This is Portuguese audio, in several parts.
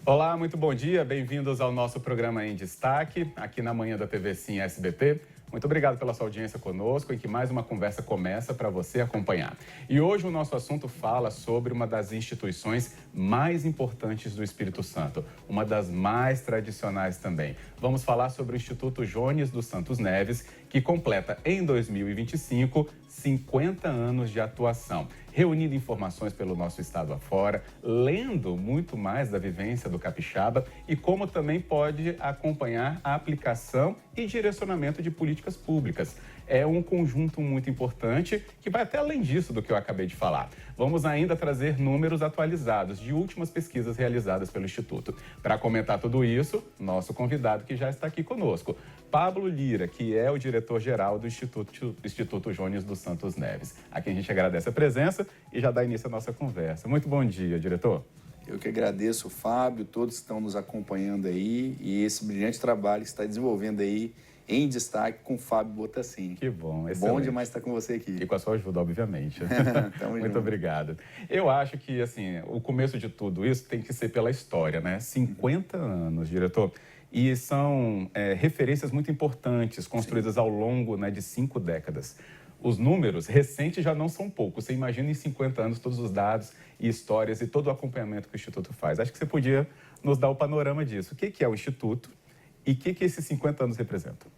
Olá, muito bom dia, bem-vindos ao nosso programa Em Destaque, aqui na manhã da TV Sim SBT. Muito obrigado pela sua audiência conosco e que mais uma conversa começa para você acompanhar. E hoje o nosso assunto fala sobre uma das instituições mais importantes do Espírito Santo, uma das mais tradicionais também. Vamos falar sobre o Instituto Jones dos Santos Neves, que completa em 2025 50 anos de atuação, reunindo informações pelo nosso estado afora, lendo muito mais da vivência do capixaba e como também pode acompanhar a aplicação e direcionamento de políticas públicas. É um conjunto muito importante que vai até além disso do que eu acabei de falar. Vamos ainda trazer números atualizados de últimas pesquisas realizadas pelo Instituto. Para comentar tudo isso, nosso convidado que já está aqui conosco, Pablo Lira, que é o diretor-geral do Instituto Jones dos Santos Neves. A quem a gente agradece a presença e já dá início à nossa conversa. Muito bom dia, diretor. Eu que agradeço, Fábio, todos que estão nos acompanhando aí e esse brilhante trabalho que está desenvolvendo aí em destaque com o Fábio Botassin. Que bom, excelente. Bom demais estar com você aqui. E com a sua ajuda, obviamente. Muito obrigado. Eu acho que, assim, o começo de tudo isso tem que ser pela história, né? 50 anos, diretor. E são referências muito importantes, construídas ao longo, né, de 5 décadas. Os números recentes já não são poucos. Você imagina em 50 anos todos os dados e histórias e todo o acompanhamento que o Instituto faz. Acho que você podia nos dar o panorama disso. O que é o Instituto e o que esses 50 anos representam?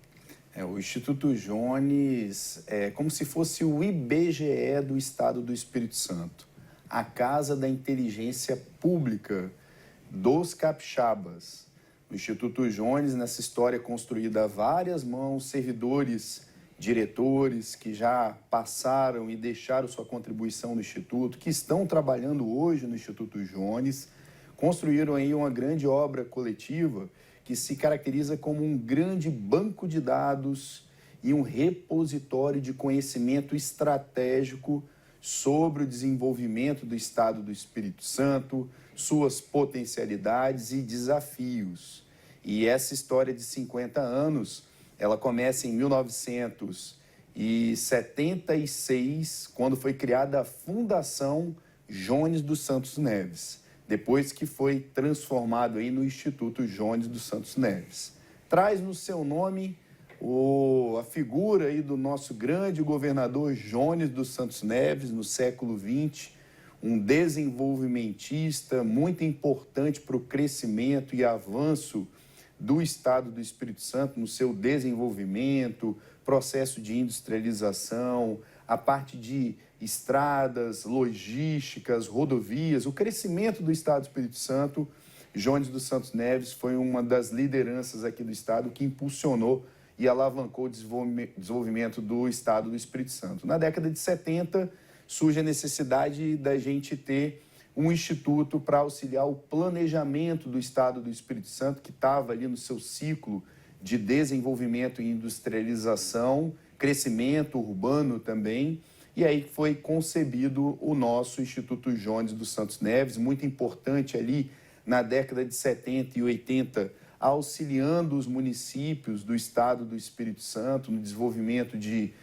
O Instituto Jones é como se fosse o IBGE do Estado do Espírito Santo, a Casa da Inteligência Pública dos Capixabas. O Instituto Jones, nessa história construída a várias mãos, servidores, diretores que já passaram e deixaram sua contribuição no Instituto, que estão trabalhando hoje no Instituto Jones, construíram aí uma grande obra coletiva que se caracteriza como um grande banco de dados e um repositório de conhecimento estratégico sobre o desenvolvimento do Estado do Espírito Santo, suas potencialidades e desafios. E essa história de 50 anos, ela começa em 1976, quando foi criada a Fundação Jones dos Santos Neves, depois que foi transformado aí no Instituto Jones dos Santos Neves. Traz no seu nome a figura aí do nosso grande governador Jones dos Santos Neves, no século XX, um desenvolvimentista muito importante para o crescimento e avanço do Estado do Espírito Santo, no seu desenvolvimento, processo de industrialização, a parte de estradas, logísticas, rodovias, o crescimento do Estado do Espírito Santo. Jones dos Santos Neves foi uma das lideranças aqui do Estado que impulsionou e alavancou o desenvolvimento do Estado do Espírito Santo. Na década de 70, surge a necessidade da gente ter um instituto para auxiliar o planejamento do Estado do Espírito Santo, que estava ali no seu ciclo de desenvolvimento e industrialização, crescimento urbano também, e aí foi concebido o nosso Instituto Jones dos Santos Neves, muito importante ali na década de 70 e 80, auxiliando os municípios do Estado do Espírito Santo no desenvolvimento de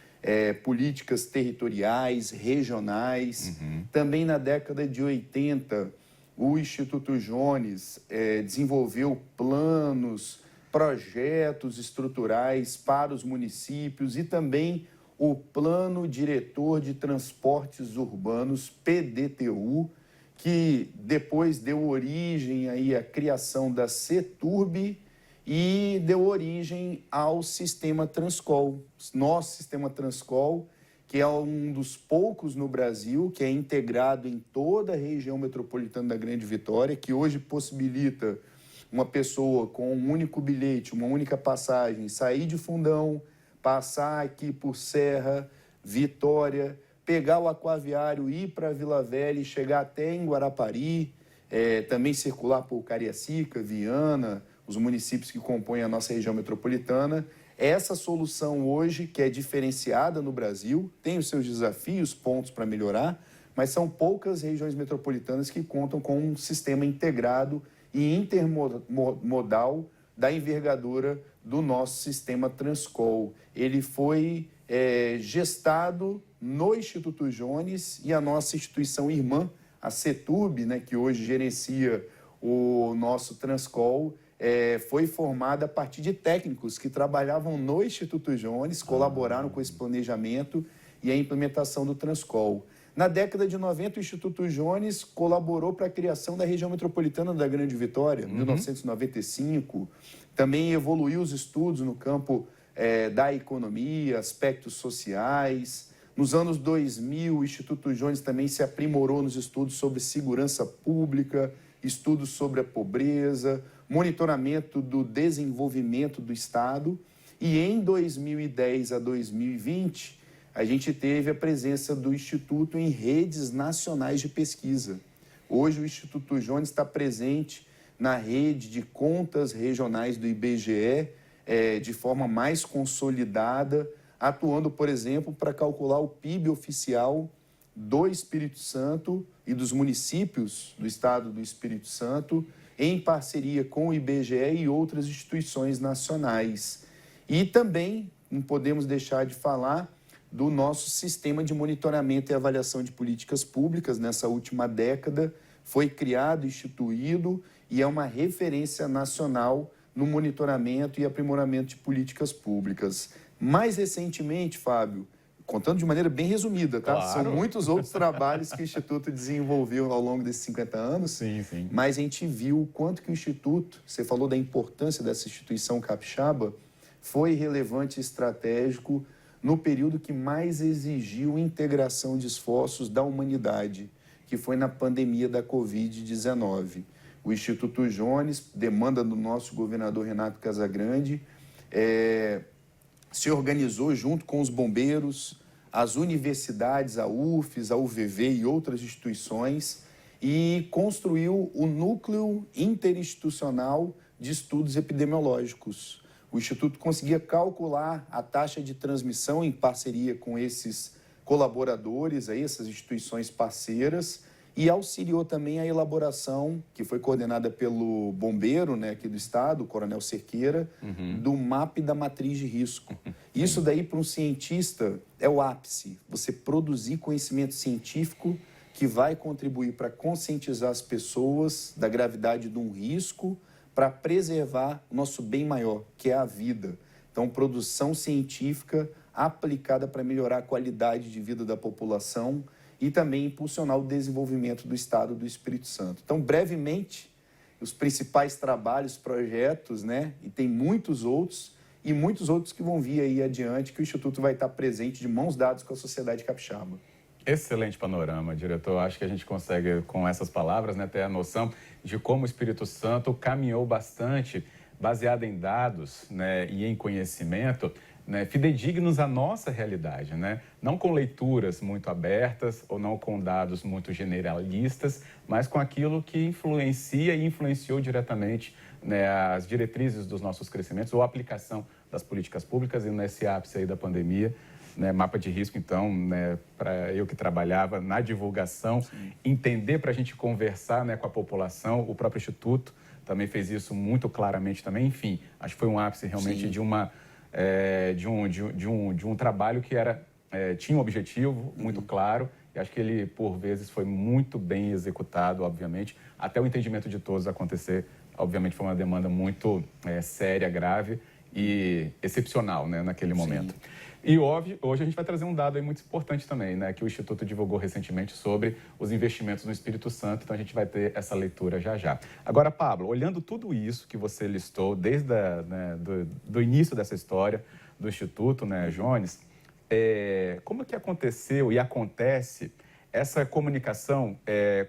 políticas territoriais, regionais. Também na década de 80, o Instituto Jones desenvolveu planos, projetos estruturais para os municípios e também o Plano Diretor de Transportes Urbanos, PDTU, que depois deu origem aí à criação da CETURB e deu origem ao Sistema Transcol. Nosso Sistema Transcol, que é um dos poucos no Brasil, que é integrado em toda a região metropolitana da Grande Vitória, que hoje possibilita uma pessoa com um único bilhete, uma única passagem, sair de Fundão, passar aqui por Serra, Vitória, pegar o aquaviário, ir para Vila Velha e chegar até em Guarapari, também circular por Cariacica, Viana, os municípios que compõem a nossa região metropolitana. Essa solução hoje, que é diferenciada no Brasil, tem os seus desafios, pontos para melhorar, mas são poucas regiões metropolitanas que contam com um sistema integrado e intermodal da envergadura do nosso sistema Transcol. Ele foi gestado no Instituto Jones e a nossa instituição irmã, a CETURB, né, que hoje gerencia o nosso Transcol foi formado a partir de técnicos que trabalhavam no Instituto Jones, colaboraram com esse planejamento e a implementação do Transcol. Na década de 90, o Instituto Jones colaborou para a criação da região metropolitana da Grande Vitória, em 1995. Também evoluiu os estudos no campo da economia, aspectos sociais. Nos anos 2000, o Instituto Jones também se aprimorou nos estudos sobre segurança pública, estudos sobre a pobreza, monitoramento do desenvolvimento do Estado. E em 2010 a 2020, a gente teve a presença do Instituto em redes nacionais de pesquisa. Hoje, o Instituto Jones está presente na rede de contas regionais do IBGE, de forma mais consolidada, atuando, por exemplo, para calcular o PIB oficial do Espírito Santo e dos municípios do estado do Espírito Santo, em parceria com o IBGE e outras instituições nacionais. E também não podemos deixar de falar do nosso sistema de monitoramento e avaliação de políticas públicas. Nessa última década, foi criado, instituído e é uma referência nacional no monitoramento e aprimoramento de políticas públicas. Mais recentemente, Fábio, contando de maneira bem resumida, tá? Claro. São muitos outros trabalhos que o Instituto desenvolveu ao longo desses 50 anos, Sim. Mas a gente viu o quanto que o Instituto, você falou da importância dessa instituição capixaba, foi relevante e estratégico no período que mais exigiu integração de esforços da humanidade, que foi na pandemia da Covid-19. O Instituto Jones, demanda do nosso governador Renato Casagrande, se organizou junto com os bombeiros, as universidades, a UFES, a UVV e outras instituições e construiu o Núcleo Interinstitucional de Estudos Epidemiológicos. O Instituto conseguia calcular a taxa de transmissão em parceria com esses colaboradores, essas instituições parceiras, e auxiliou também a elaboração, que foi coordenada pelo bombeiro, aqui do estado, o Coronel Cerqueira, do MAP da matriz de risco. Isso daí, para um cientista, é o ápice. Você produzir conhecimento científico que vai contribuir para conscientizar as pessoas da gravidade de um risco, para preservar o nosso bem maior, que é a vida. Então, produção científica aplicada para melhorar a qualidade de vida da população e também impulsionar o desenvolvimento do Estado do Espírito Santo. Então, brevemente, os principais trabalhos, projetos, e tem muitos outros que vão vir aí adiante, que o Instituto vai estar presente de mãos dadas com a sociedade capixaba. Excelente panorama, diretor. Acho que a gente consegue, com essas palavras, ter a noção de como o Espírito Santo caminhou bastante, baseado em dados e em conhecimento, fidedignos à nossa realidade, não com leituras muito abertas ou não com dados muito generalistas, mas com aquilo que influencia e influenciou diretamente as diretrizes dos nossos crescimentos ou a aplicação das políticas públicas e nesse ápice aí da pandemia. Mapa de risco, então, para eu que trabalhava na divulgação, entender para a gente conversar com a população, o próprio Instituto também fez isso muito claramente também. Enfim, acho que foi um ápice realmente de um trabalho que tinha um objetivo muito claro e acho que ele, por vezes, foi muito bem executado, obviamente, até o entendimento de todos acontecer. Obviamente, foi uma demanda muito séria, grave e excepcional naquele momento. E hoje a gente vai trazer um dado aí muito importante também, que o Instituto divulgou recentemente sobre os investimentos no Espírito Santo, então a gente vai ter essa leitura já. Agora, Pablo, olhando tudo isso que você listou desde do início dessa história do Instituto, Jones, como que aconteceu e acontece essa comunicação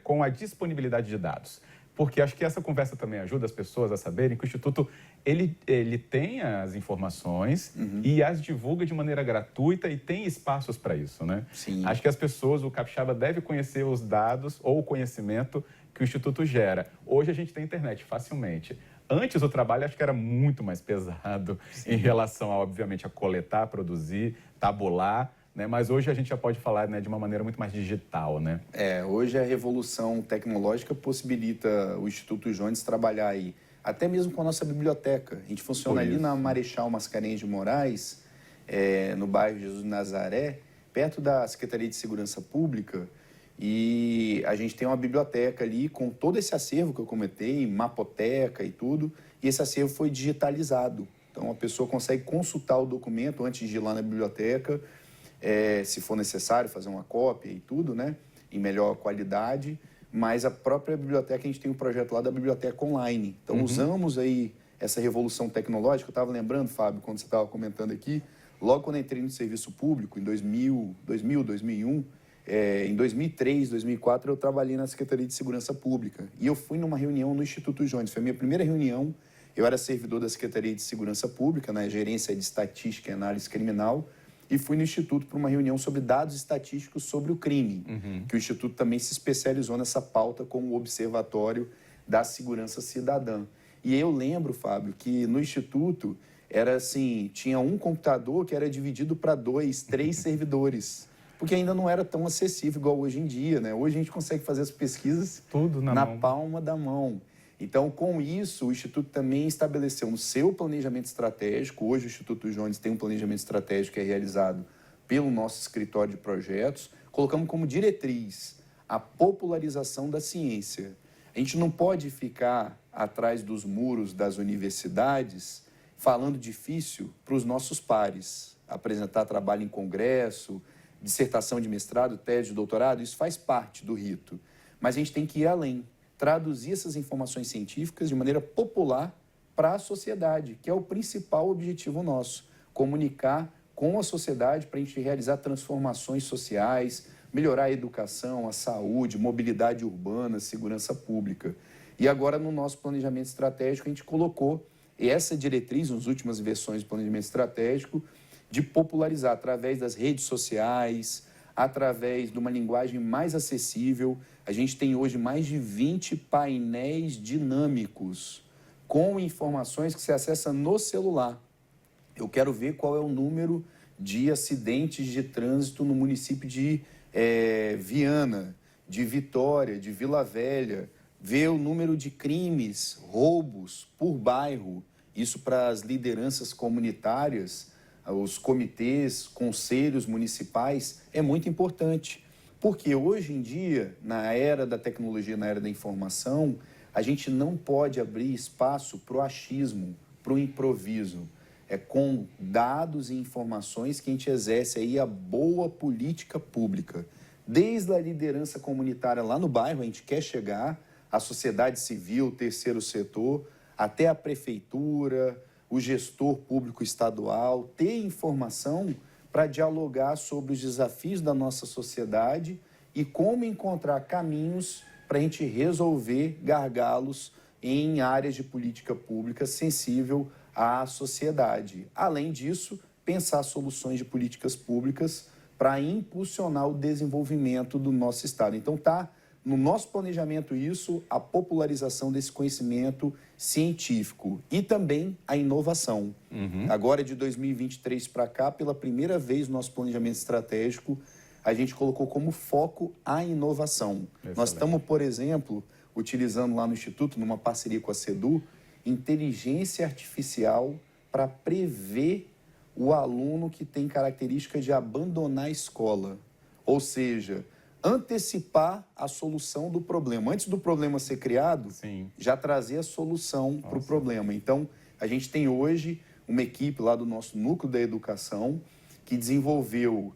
com a disponibilidade de dados? Porque acho que essa conversa também ajuda as pessoas a saberem que o Instituto ele tem as informações e as divulga de maneira gratuita e tem espaços para isso, Sim. Acho que as pessoas, o capixaba deve conhecer os dados ou o conhecimento que o Instituto gera. Hoje a gente tem internet facilmente. Antes o trabalho acho que era muito mais pesado em relação, obviamente, a coletar, produzir, tabular, mas hoje a gente já pode falar de uma maneira muito mais digital, Hoje a revolução tecnológica possibilita o Instituto Jones trabalhar aí, até mesmo com a nossa biblioteca. A gente funciona ali na Marechal Mascarenhas de Moraes, no bairro Jesus de Nazaré, perto da Secretaria de Segurança Pública, E a gente tem uma biblioteca ali com todo esse acervo que eu comentei, mapoteca e tudo, e esse acervo foi digitalizado. Então, a pessoa consegue consultar o documento antes de ir lá na biblioteca, se for necessário, fazer uma cópia e tudo, né? Em melhor qualidade. Mas a própria biblioteca, a gente tem um projeto lá da biblioteca online. Então, usamos aí essa revolução tecnológica. Eu estava lembrando, Fábio, quando você estava comentando aqui, logo quando eu entrei no serviço público, em 2001, em 2003, 2004, eu trabalhei na Secretaria de Segurança Pública. E eu fui numa reunião no Instituto Jones. Foi a minha primeira reunião. Eu era servidor da Secretaria de Segurança Pública, na Gerência de Estatística e Análise Criminal, e fui no Instituto para uma reunião sobre dados estatísticos sobre o crime, que o Instituto também se especializou nessa pauta como Observatório da Segurança Cidadã. E eu lembro, Fábio, que no Instituto era assim, tinha um computador que era dividido para 2, 3 servidores, porque ainda não era tão acessível igual hoje em dia, né? Hoje a gente consegue fazer as pesquisas tudo na mão. palma da mão. Então, com isso, o Instituto também estabeleceu no seu planejamento estratégico. Hoje, o Instituto Jones tem um planejamento estratégico que é realizado pelo nosso escritório de projetos. Colocamos como diretriz a popularização da ciência. A gente não pode ficar atrás dos muros das universidades falando difícil para os nossos pares. Apresentar trabalho em congresso, dissertação de mestrado, tese de doutorado, isso faz parte do rito. Mas a gente tem que ir além. Traduzir essas informações científicas de maneira popular para a sociedade, que é o principal objetivo nosso. Comunicar com a sociedade para a gente realizar transformações sociais, melhorar a educação, a saúde, mobilidade urbana, segurança pública. E agora, no nosso planejamento estratégico, a gente colocou essa diretriz, nas últimas versões do planejamento estratégico, de popularizar através das redes sociais, através de uma linguagem mais acessível. A gente tem hoje mais de 20 painéis dinâmicos com informações que se acessa no celular. Eu quero ver qual é o número de acidentes de trânsito no município de Viana, de Vitória, de Vila Velha, ver o número de crimes, roubos por bairro. Isso para as lideranças comunitárias, os comitês, conselhos municipais, é muito importante. Porque hoje em dia, na era da tecnologia, na era da informação, a gente não pode abrir espaço para o achismo, para o improviso. É com dados e informações que a gente exerce aí a boa política pública. Desde a liderança comunitária lá no bairro, a gente quer chegar, a sociedade civil, o terceiro setor, até a prefeitura, o gestor público estadual, ter informação para dialogar sobre os desafios da nossa sociedade e como encontrar caminhos para a gente resolver gargalos em áreas de política pública sensível à sociedade. Além disso, pensar soluções de políticas públicas para impulsionar o desenvolvimento do nosso Estado. Então, está no nosso planejamento isso, a popularização desse conhecimento científico e também a inovação. Agora, de 2023 para cá, pela primeira vez no nosso planejamento estratégico, a gente colocou como foco a inovação. Excelente. Nós estamos, por exemplo, utilizando lá no Instituto, numa parceria com a CEDU, inteligência artificial para prever o aluno que tem característica de abandonar a escola. Ou seja, antecipar a solução do problema. Antes do problema ser criado, já trazer a solução para o problema. Então, a gente tem hoje uma equipe lá do nosso núcleo da educação que desenvolveu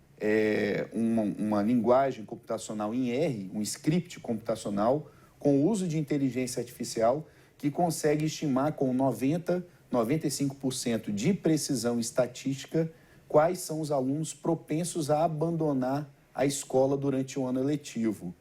uma linguagem computacional em R, um script computacional com o uso de inteligência artificial que consegue estimar com 95% de precisão estatística quais são os alunos propensos a abandonar a escola durante o ano letivo.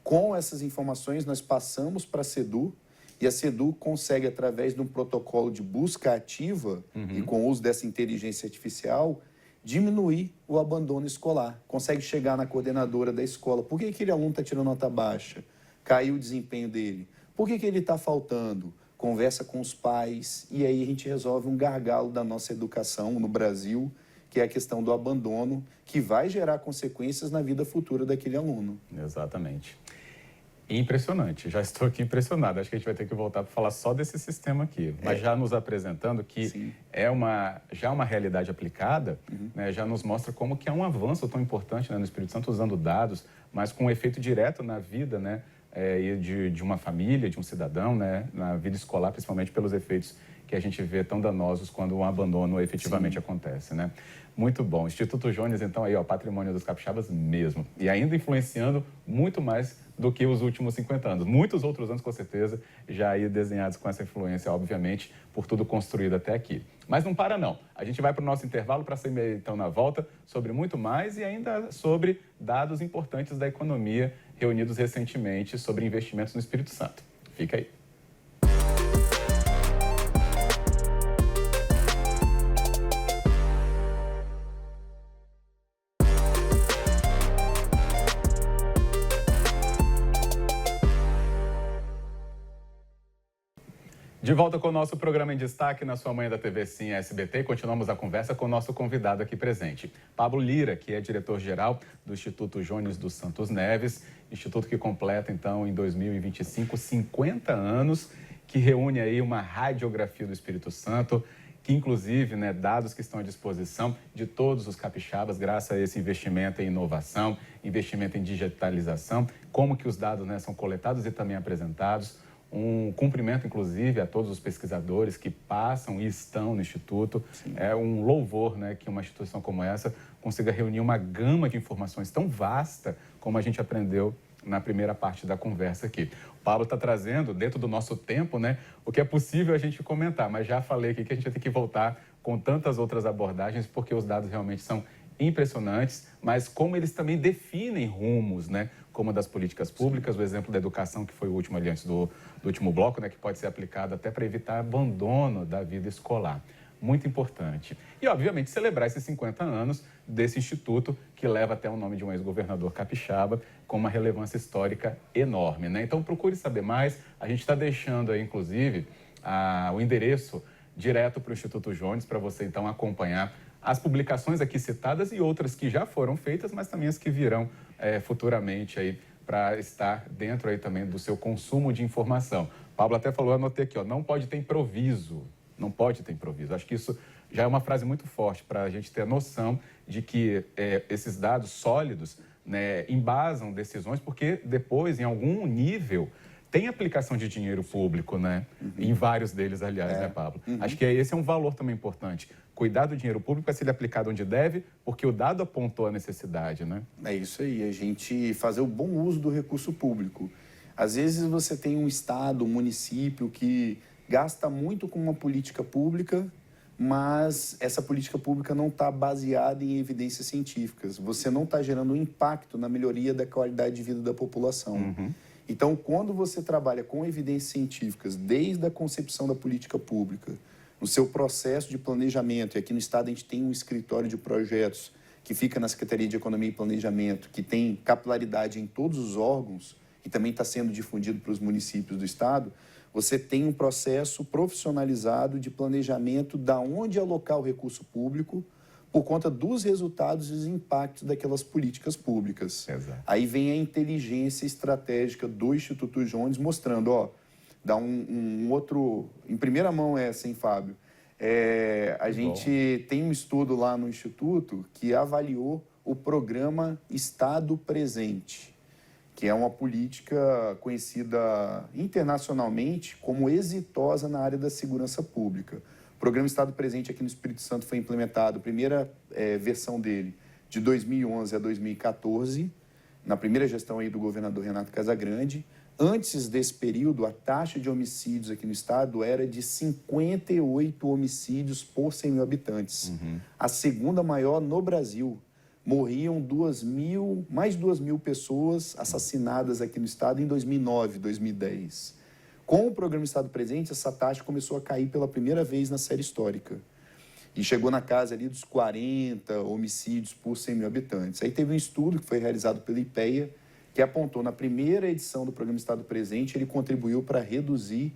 Com essas informações, nós passamos para a CEDU e a CEDU consegue, através de um protocolo de busca ativa e com o uso dessa inteligência artificial, diminuir o abandono escolar. Consegue chegar na coordenadora da escola. Por que aquele aluno está tirando nota baixa? Caiu o desempenho dele. Por que ele está faltando? Conversa com os pais e aí a gente resolve um gargalo da nossa educação no Brasil, que é a questão do abandono, que vai gerar consequências na vida futura daquele aluno. Exatamente. Impressionante, já estou aqui impressionado. Acho que a gente vai ter que voltar para falar só desse sistema aqui. Mas já nos apresentando que já uma realidade aplicada, né, já nos mostra como que é um avanço tão importante, né, no Espírito Santo, usando dados, mas com um efeito direto na vida, né, de uma família, de um cidadão, né, na vida escolar, principalmente pelos efeitos que a gente vê tão danosos quando o abandono efetivamente acontece, né? Muito bom. Instituto Jones, então, aí, ó, patrimônio dos capixabas mesmo. E ainda influenciando muito mais do que os últimos 50 anos. Muitos outros anos, com certeza, já aí desenhados com essa influência, obviamente, por tudo construído até aqui. Mas não para, não. A gente vai para o nosso intervalo para ser, então, na volta, sobre muito mais e ainda sobre dados importantes da economia reunidos recentemente sobre investimentos no Espírito Santo. Fica aí. De volta com o nosso programa em destaque na sua manhã da TV Sim SBT. Continuamos a conversa com o nosso convidado aqui presente, Pablo Lira, que é diretor-geral do Instituto Jones dos Santos Neves, instituto que completa, então, em 2025, 50 anos, que reúne aí uma radiografia do Espírito Santo, que inclusive, né, dados que estão à disposição de todos os capixabas, graças a esse investimento em inovação, investimento em digitalização, como que os dados, né, são coletados e também apresentados. Um cumprimento, inclusive, a todos os pesquisadores que passam e estão no Instituto. Sim. É um louvor, né, que uma instituição como essa consiga reunir uma gama de informações tão vasta como a gente aprendeu na primeira parte da conversa aqui. O Paulo está trazendo, dentro do nosso tempo, né, o que é possível a gente comentar, mas já falei aqui que a gente vai ter que voltar com tantas outras abordagens, porque os dados realmente são impressionantes, mas como eles também definem rumos, né? Como das políticas públicas, o exemplo da educação, que foi o último ali antes do último bloco, né? Que pode ser aplicado até para evitar abandono da vida escolar. Muito importante. E, obviamente, celebrar esses 50 anos desse instituto, que leva até o nome de um ex-governador capixaba, com uma relevância histórica enorme, né? Então, procure saber mais. A gente está deixando aí, inclusive, o endereço direto para o Instituto Jones, para você, então, acompanhar as publicações aqui citadas e outras que já foram feitas, mas também as que virão futuramente aí para estar dentro aí também do seu consumo de informação. O Pablo até falou, anotei aqui, ó, não pode ter improviso, não pode ter improviso. Acho que isso já é uma frase muito forte para a gente ter a noção de que esses dados sólidos, né, embasam decisões, porque depois, em algum nível, tem aplicação de dinheiro público, né? Em vários deles, aliás, né, Pablo? Acho que esse é um valor também importante. Cuidar do dinheiro público para ser ele aplicado onde deve, porque o dado apontou a necessidade, né? É isso aí, a gente fazer o bom uso do recurso público. Às vezes você tem um estado, um município que gasta muito com uma política pública, mas essa política pública não está baseada em evidências científicas. Você não está gerando um impacto na melhoria da qualidade de vida da população. Então, quando você trabalha com evidências científicas, desde a concepção da política pública, no seu processo de planejamento, e aqui no Estado a gente tem um escritório de projetos que fica na Secretaria de Economia e Planejamento, que tem capilaridade em todos os órgãos e também está sendo difundido para os municípios do Estado, você tem um processo profissionalizado de planejamento da onde alocar o recurso público por conta dos resultados e dos impactos daquelas políticas públicas. Exato. Aí vem a inteligência estratégica do Instituto Jones mostrando, ó, dá um outro... Em primeira mão essa, hein, Fábio? A gente tem um estudo lá no Instituto que avaliou o programa Estado Presente, que é uma política conhecida internacionalmente como exitosa na área da segurança pública. O programa Estado Presente aqui no Espírito Santo foi implementado, a primeira versão dele, de 2011 a 2014, na primeira gestão aí do governador Renato Casagrande. Antes desse período, a taxa de homicídios aqui no estado era de 58 homicídios por 100 mil habitantes. A segunda maior no Brasil. Morriam mais de 2 mil pessoas assassinadas aqui no estado em 2009, 2010. Com o programa Estado Presente, essa taxa começou a cair pela primeira vez na série histórica. E chegou na casa ali dos 40 homicídios por 100 mil habitantes. Aí teve um estudo que foi realizado pela IPEA, que apontou na primeira edição do programa Estado Presente, ele contribuiu para reduzir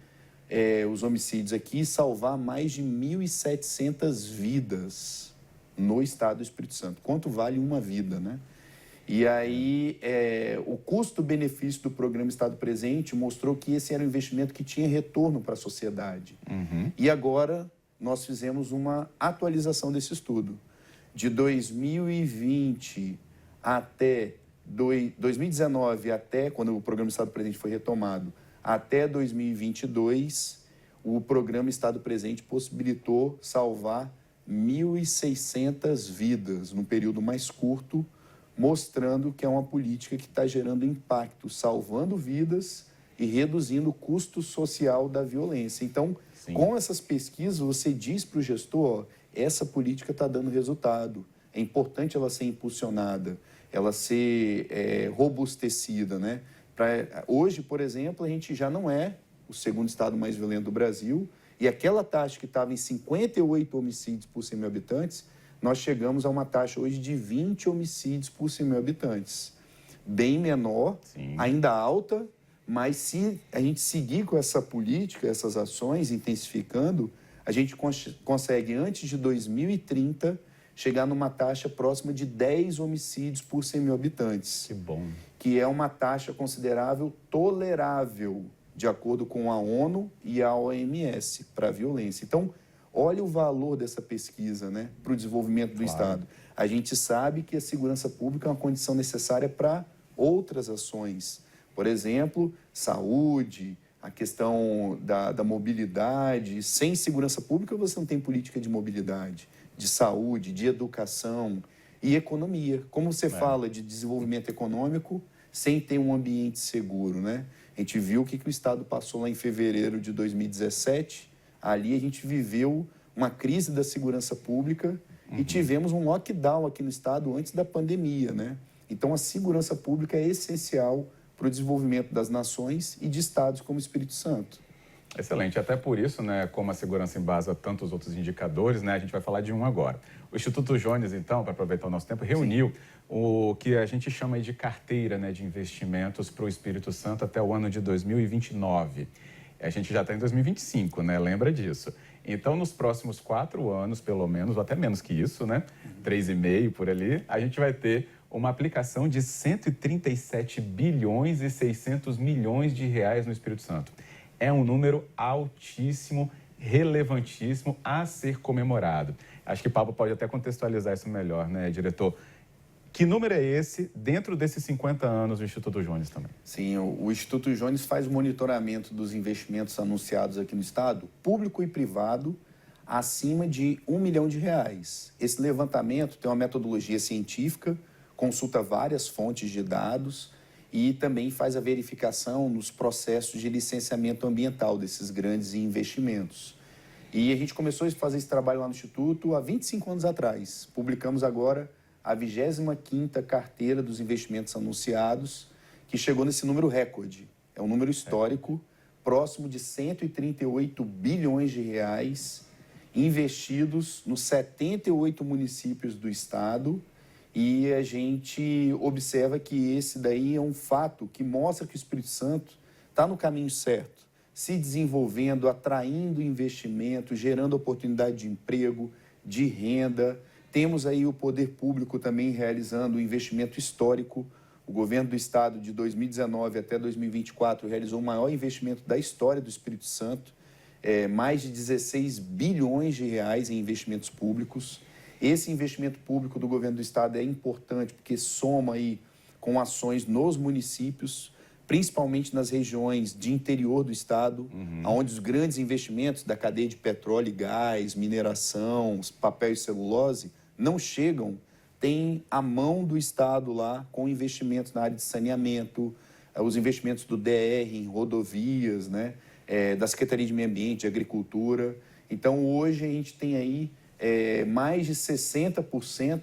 os homicídios aqui e salvar mais de 1.700 vidas no estado do Espírito Santo. Quanto vale uma vida, né? E aí, o custo-benefício do programa Estado Presente mostrou que esse era um investimento que tinha retorno para a sociedade. E agora, nós fizemos uma atualização desse estudo. De 2020 até 2019, até quando o programa Estado Presente foi retomado, até 2022, o programa Estado Presente possibilitou salvar 1.600 vidas num período mais curto, mostrando que é uma política que está gerando impacto, salvando vidas e reduzindo o custo social da violência. Então, Sim. Com essas pesquisas, você diz para o gestor, ó, essa política está dando resultado, é importante ela ser impulsionada, ela ser robustecida, né? Hoje, por exemplo, a gente já não é o segundo estado mais violento do Brasil, e aquela taxa que estava em 58 homicídios por 100 mil habitantes, nós chegamos a uma taxa hoje de 20 homicídios por 100 mil habitantes. Bem menor, Sim. ainda alta, mas se a gente seguir com essa política, essas ações, intensificando, a gente consegue, antes de 2030, chegar numa taxa próxima de 10 homicídios por 100 mil habitantes. Que bom. Que é uma taxa considerável tolerável, de acordo com a ONU e a OMS, para a violência. Então, olha o valor dessa pesquisa, né, para o desenvolvimento do Estado. A gente sabe que a segurança pública é uma condição necessária para outras ações. Por exemplo, saúde, a questão da mobilidade. Sem segurança pública, você não tem política de mobilidade, de saúde, de educação e economia. Como você fala de desenvolvimento econômico sem ter um ambiente seguro, né? A gente viu o que o Estado passou lá em fevereiro de 2017. Ali a gente viveu uma crise da segurança pública e tivemos um lockdown aqui no Estado antes da pandemia, né? Então, a segurança pública é essencial para o desenvolvimento das nações e de estados como o Espírito Santo. Excelente. Até por isso, né, como a segurança embasa tantos outros indicadores, né, a gente vai falar de um agora. O Instituto Jones, então, para aproveitar o nosso tempo, reuniu o que a gente chama de carteira, né, de investimentos para o Espírito Santo até o ano de 2029. A gente já está em 2025, né? Lembra disso. Então, nos próximos 4 anos, pelo menos, ou até menos que isso, né? 3,5 por ali, a gente vai ter uma aplicação de 137 bilhões e 600 milhões de reais no Espírito Santo. É um número altíssimo, relevantíssimo a ser comemorado. Acho que o Pablo pode até contextualizar isso melhor, né, diretor? Que número é esse dentro desses 50 anos do Instituto Jones também? Sim, o Instituto Jones faz o monitoramento dos investimentos anunciados aqui no Estado, público e privado, acima de R$1 milhão. Esse levantamento tem uma metodologia científica, consulta várias fontes de dados e também faz a verificação nos processos de licenciamento ambiental desses grandes investimentos. E a gente começou a fazer esse trabalho lá no Instituto há 25 anos atrás. Publicamos agora a 25ª carteira dos investimentos anunciados, que chegou nesse número recorde. É um número histórico, próximo de 138 bilhões de reais investidos nos 78 municípios do estado. E a gente observa que esse daí é um fato que mostra que o Espírito Santo está no caminho certo, se desenvolvendo, atraindo investimento, gerando oportunidade de emprego, de renda. Temos aí o poder público também realizando um investimento histórico. O governo do estado, de 2019 até 2024, realizou o maior investimento da história do Espírito Santo, mais de 16 bilhões de reais em investimentos públicos. Esse investimento público do governo do estado é importante porque soma aí com ações nos municípios, principalmente nas regiões de interior do estado, onde os grandes investimentos da cadeia de petróleo e gás, mineração, papel e celulose não chegam. Tem a mão do estado lá com investimentos na área de saneamento, os investimentos do DR em rodovias, né, da Secretaria de Meio Ambiente, de Agricultura. Então, hoje a gente tem aí mais de 60%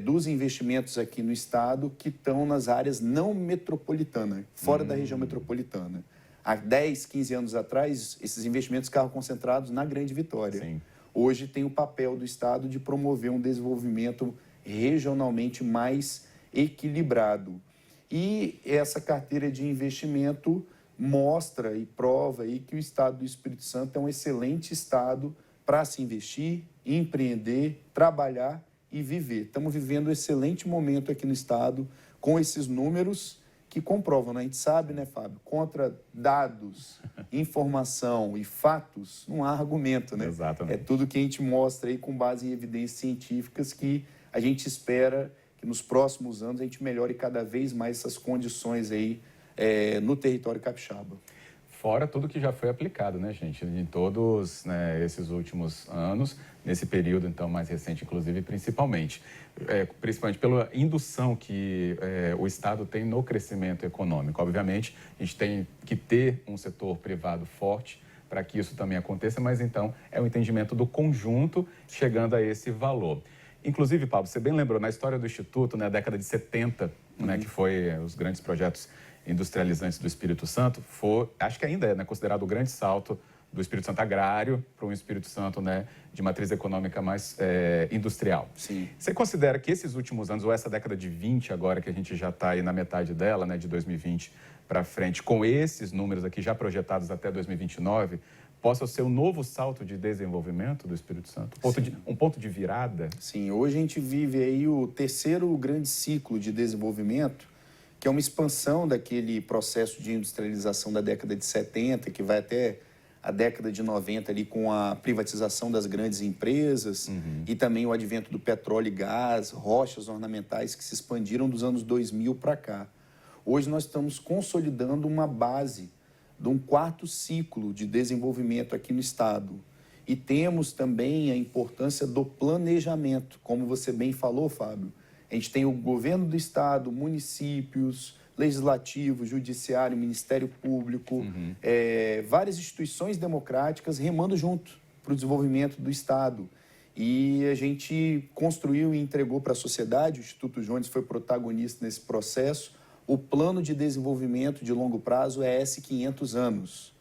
dos investimentos aqui no estado que estão nas áreas não metropolitanas, fora da região metropolitana. Há 10, 15 anos atrás, esses investimentos ficavam concentrados na Grande Vitória. Sim. Hoje tem o papel do estado de promover um desenvolvimento regionalmente mais equilibrado. E essa carteira de investimento mostra e prova aí que o estado do Espírito Santo é um excelente estado para se investir, empreender, trabalhar e viver. Estamos vivendo um excelente momento aqui no estado com esses números que comprovam, né? A gente sabe, né, Fábio? Contra dados, informação e fatos, não há argumento, né? Exatamente. É tudo que a gente mostra aí com base em evidências científicas que a gente espera que nos próximos anos a gente melhore cada vez mais essas condições aí no território capixaba. Fora tudo que já foi aplicado, né, gente, em todos, né, esses últimos anos, nesse período, então, mais recente, inclusive, principalmente pela indução que o Estado tem no crescimento econômico. Obviamente, a gente tem que ter um setor privado forte para que isso também aconteça, mas, então, é o entendimento do conjunto chegando a esse valor. Inclusive, Pablo, você bem lembrou, na história do Instituto, na década de 70, né, que foi os grandes projetos industrializantes do Espírito Santo, acho que ainda é, né, considerado o grande salto do Espírito Santo agrário para um Espírito Santo, né, de matriz econômica mais industrial. Sim. Você considera que esses últimos anos, ou essa década de 20 agora, que a gente já está aí na metade dela, né, de 2020 para frente, com esses números aqui já projetados até 2029, possa ser um novo salto de desenvolvimento do Espírito Santo? Um ponto de virada? Sim, hoje a gente vive aí o terceiro grande ciclo de desenvolvimento, que é uma expansão daquele processo de industrialização da década de 70, que vai até a década de 90 ali com a privatização das grandes empresas e também o advento do petróleo e gás, rochas ornamentais que se expandiram dos anos 2000 para cá. Hoje nós estamos consolidando uma base de um quarto ciclo de desenvolvimento aqui no estado. E temos também a importância do planejamento, como você bem falou, Fábio. A gente tem o governo do estado, municípios, legislativo, judiciário, Ministério Público, várias instituições democráticas remando junto para o desenvolvimento do estado. E a gente construiu e entregou para a sociedade, o Instituto Jones foi protagonista nesse processo, o plano de desenvolvimento de longo prazo é S500 anos.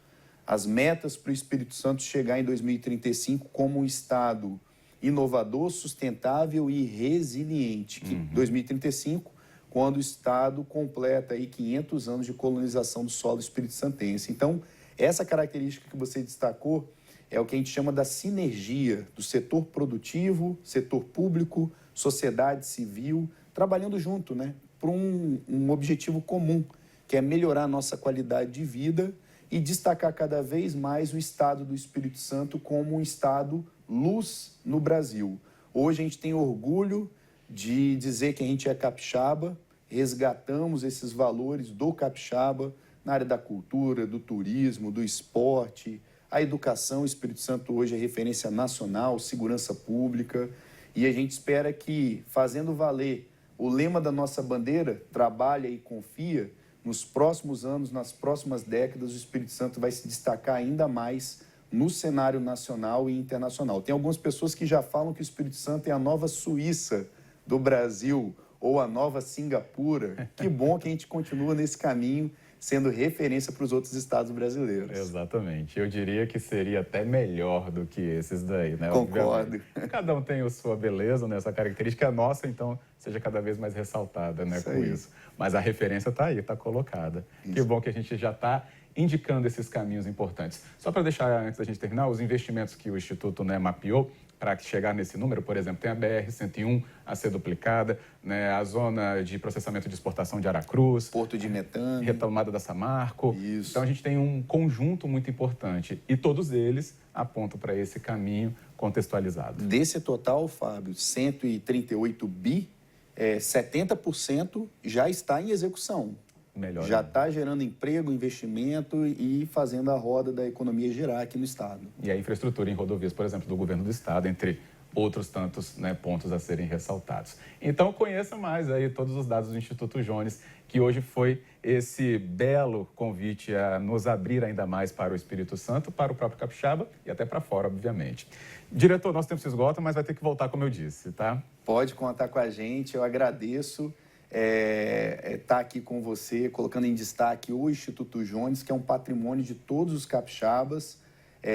As metas para o Espírito Santo chegar em 2035 como um estado inovador, sustentável e resiliente. 2035, quando o estado completa aí 500 anos de colonização do solo espírito-santense. Então, essa característica que você destacou é o que a gente chama da sinergia do setor produtivo, setor público, sociedade civil, trabalhando junto, né, para um objetivo comum, que é melhorar a nossa qualidade de vida e destacar cada vez mais o estado do Espírito Santo como um estado luz no Brasil. Hoje a gente tem orgulho de dizer que a gente é capixaba, resgatamos esses valores do capixaba na área da cultura, do turismo, do esporte, a educação. O Espírito Santo hoje é referência nacional, segurança pública, e a gente espera que, fazendo valer o lema da nossa bandeira, trabalha e confia, nos próximos anos, nas próximas décadas, o Espírito Santo vai se destacar ainda mais no cenário nacional e internacional. Tem algumas pessoas que já falam que o Espírito Santo é a nova Suíça do Brasil ou a nova Singapura. Que bom que a gente continua nesse caminho, sendo referência para os outros estados brasileiros. Exatamente. Eu diria que seria até melhor do que esses daí, né? Concordo. Obviamente. Cada um tem a sua beleza, né? Essa característica é nossa, então seja cada vez mais ressaltada, né, com isso. Mas a referência está aí, está colocada. Isso. Que bom que a gente já está indicando esses caminhos importantes. Só para deixar, antes da gente terminar, os investimentos que o Instituto, né, mapeou para chegar nesse número, por exemplo, tem a BR-101 a ser duplicada, né, a zona de processamento de exportação de Aracruz, Porto de Metânia, retomada da Samarco. Isso. Então a gente tem um conjunto muito importante e todos eles apontam para esse caminho contextualizado. Desse total, Fábio, 138 bi, 70% já está em execução. Melhor já está gerando emprego, investimento e fazendo a roda da economia girar aqui no estado. E a infraestrutura em rodovias, por exemplo, do governo do estado, entre outros tantos, né, pontos a serem ressaltados. Então, conheça mais aí todos os dados do Instituto Jones, que hoje foi esse belo convite a nos abrir ainda mais para o Espírito Santo, para o próprio capixaba e até para fora, obviamente. Diretor, nosso tempo se esgota, mas vai ter que voltar, como eu disse, tá? Pode contar com a gente, eu agradeço estar aqui com você, colocando em destaque o Instituto Jones, que é um patrimônio de todos os capixabas.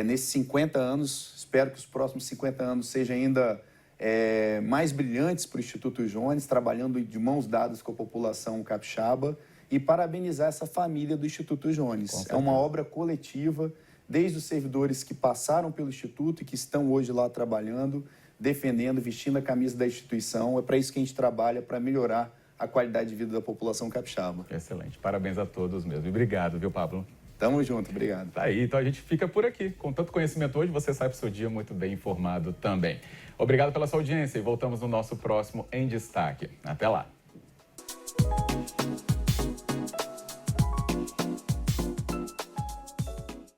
Nesses 50 anos, espero que os próximos 50 anos sejam ainda mais brilhantes para o Instituto Jones, trabalhando de mãos dadas com a população capixaba, e parabenizar essa família do Instituto Jones. É uma obra coletiva, desde os servidores que passaram pelo Instituto e que estão hoje lá trabalhando, defendendo, vestindo a camisa da instituição. É para isso que a gente trabalha, para melhorar a qualidade de vida da população capixaba. Excelente. Parabéns a todos mesmo. E obrigado, viu, Pablo? Tamo junto, obrigado. Tá aí, então a gente fica por aqui. Com tanto conhecimento hoje, você sai para o seu dia muito bem informado também. Obrigado pela sua audiência e voltamos no nosso próximo Em Destaque. Até lá.